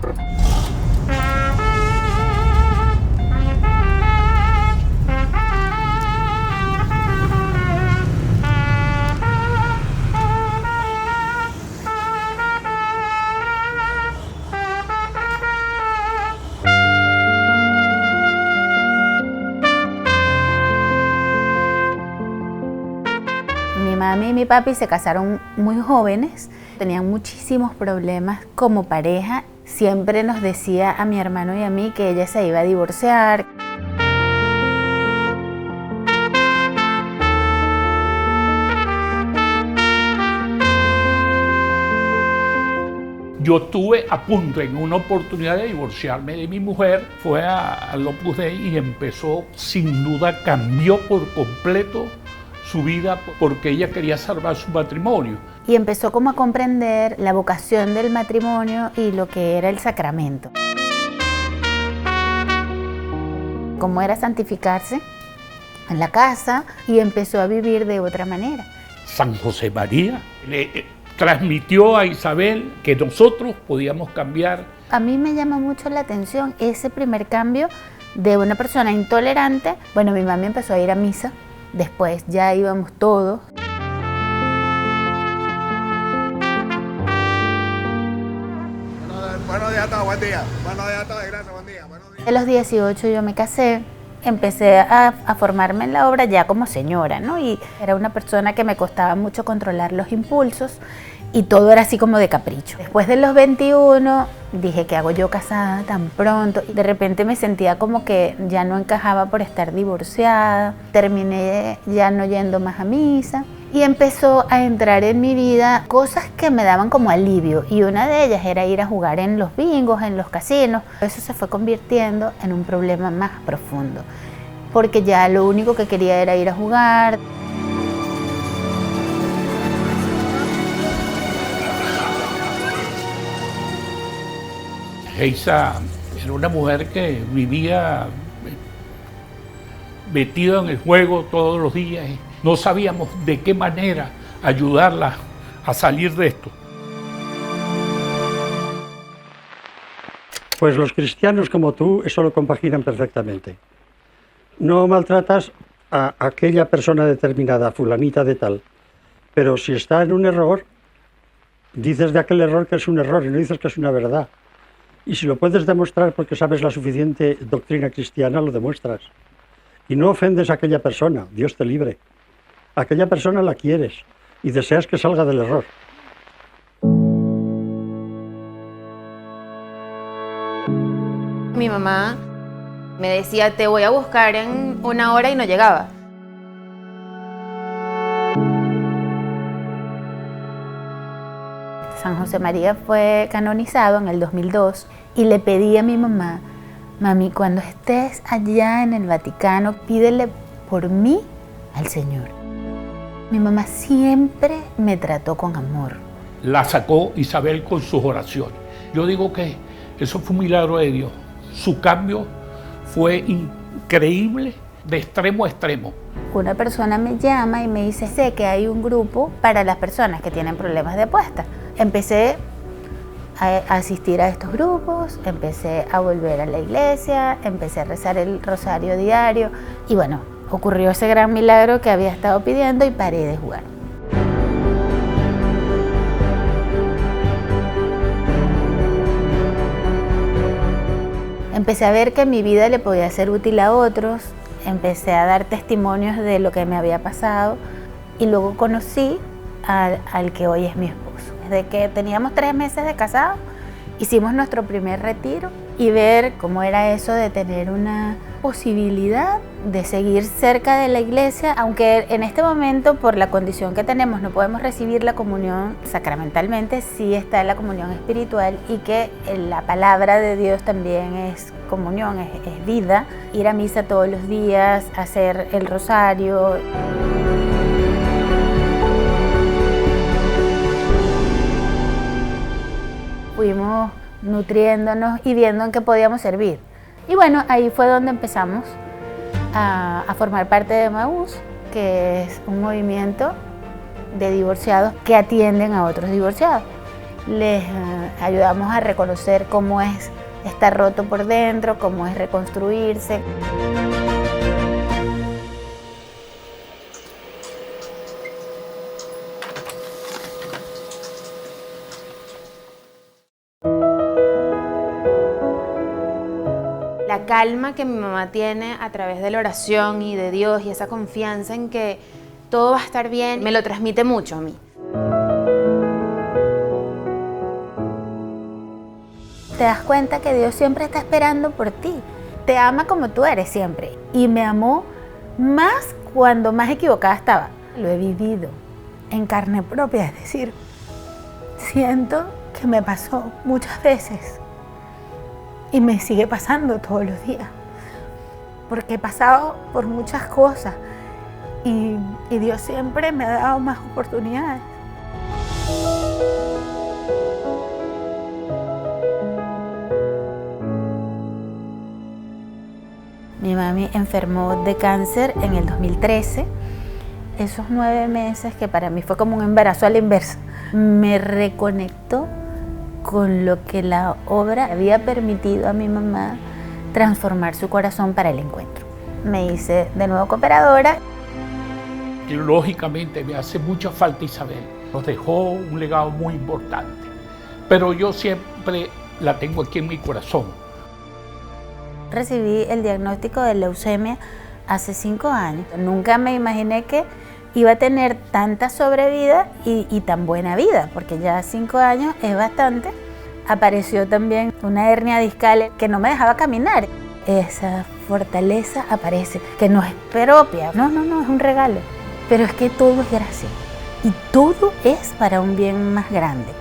Mi mami y mi papi se casaron muy jóvenes, tenían muchísimos problemas como pareja. Siempre nos decía a mi hermano y a mí que ella se iba a divorciar. Yo estuve a punto en una oportunidad de divorciarme de mi mujer, fue al Opus Dei y empezó, sin duda, cambió por completo su vida porque ella quería salvar su matrimonio. Y empezó como a comprender la vocación del matrimonio y lo que era el sacramento. Cómo era santificarse en la casa y empezó a vivir de otra manera. San José María le transmitió a Isabel que nosotros podíamos cambiar. A mí me llama mucho la atención ese primer cambio de una persona intolerante. Bueno, mi mami empezó a ir a misa, después ya íbamos todos. Buenos días a todos, buen día. Buenos días a todos, gracias, buen día. Buenos días. A los 18 yo me casé. Empecé a formarme en la obra ya como señora, ¿no? Y era una persona que me costaba mucho controlar los impulsos y todo era así como de capricho. Después de los 21 dije, ¿qué hago yo casada tan pronto? Y de repente me sentía como que ya no encajaba por estar divorciada. Terminé ya no yendo más a misa y empezó a entrar en mi vida cosas que me daban como alivio, y una de ellas era ir a jugar en los bingos, en los casinos. Eso se fue convirtiendo en un problema más profundo, porque ya lo único que quería era ir a jugar. Geisa era una mujer que vivía metida en el juego todos los días. No sabíamos de qué manera ayudarla a salir de esto. Pues los cristianos como tú eso lo compaginan perfectamente. No maltratas a aquella persona determinada, fulanita de tal, pero si está en un error, dices de aquel error que es un error y no dices que es una verdad. Y si lo puedes demostrar porque sabes la suficiente doctrina cristiana, lo demuestras. Y no ofendes a aquella persona, Dios te libre. A aquella persona la quieres y deseas que salga del error. Mi mamá me decía, te voy a buscar en 1 hora y no llegaba. San José María fue canonizado en el 2002 y le pedí a mi mamá, mami, cuando estés allá en el Vaticano, pídele por mí al Señor. Mi mamá siempre me trató con amor. La sacó Isabel con sus oraciones. Yo digo que eso fue un milagro de Dios. Su cambio fue increíble de extremo a extremo. Una persona me llama y me dice, sé que hay un grupo para las personas que tienen problemas de apuesta. Empecé a asistir a estos grupos, empecé a volver a la iglesia, empecé a rezar el rosario diario y bueno, ocurrió ese gran milagro que había estado pidiendo y paré de jugar. Empecé a ver que mi vida le podía ser útil a otros, empecé a dar testimonios de lo que me había pasado y luego conocí al que hoy es mi esposo. Desde que teníamos 3 meses de casados, hicimos nuestro primer retiro y ver cómo era eso de tener una posibilidad de seguir cerca de la iglesia, aunque en este momento por la condición que tenemos no podemos recibir la comunión sacramentalmente, sí está la comunión espiritual y que la palabra de Dios también es comunión, es vida, ir a misa todos los días, hacer el rosario. Fuimos nutriéndonos y viendo en qué podíamos servir. Y bueno, ahí fue donde empezamos a formar parte de Emaús, que es un movimiento de divorciados que atienden a otros divorciados. les ayudamos a reconocer cómo es estar roto por dentro, cómo es reconstruirse. La calma que mi mamá tiene a través de la oración y de Dios y esa confianza en que todo va a estar bien, me lo transmite mucho a mí. Te das cuenta que Dios siempre está esperando por ti. Te ama como tú eres siempre. Y me amó más cuando más equivocada estaba. Lo he vivido en carne propia, es decir, siento que me pasó muchas veces. Y me sigue pasando todos los días. Porque he pasado por muchas cosas. Y Dios siempre me ha dado más oportunidades. Mi mami enfermó de cáncer en el 2013. Esos 9 meses, que para mí fue como un embarazo a la inversa, me reconectó con lo que la obra había permitido a mi mamá transformar su corazón para el encuentro. Me hice de nuevo cooperadora. Y lógicamente me hace mucha falta Isabel. Nos dejó un legado muy importante. Pero yo siempre la tengo aquí en mi corazón. Recibí el diagnóstico de leucemia hace 5 años. Nunca me imaginé que iba a tener tanta sobrevida y tan buena vida, porque ya 5 años es bastante. Apareció también una hernia discal que no me dejaba caminar. Esa fortaleza aparece, que no es propia, no, es un regalo. Pero es que todo es gracia y todo es para un bien más grande.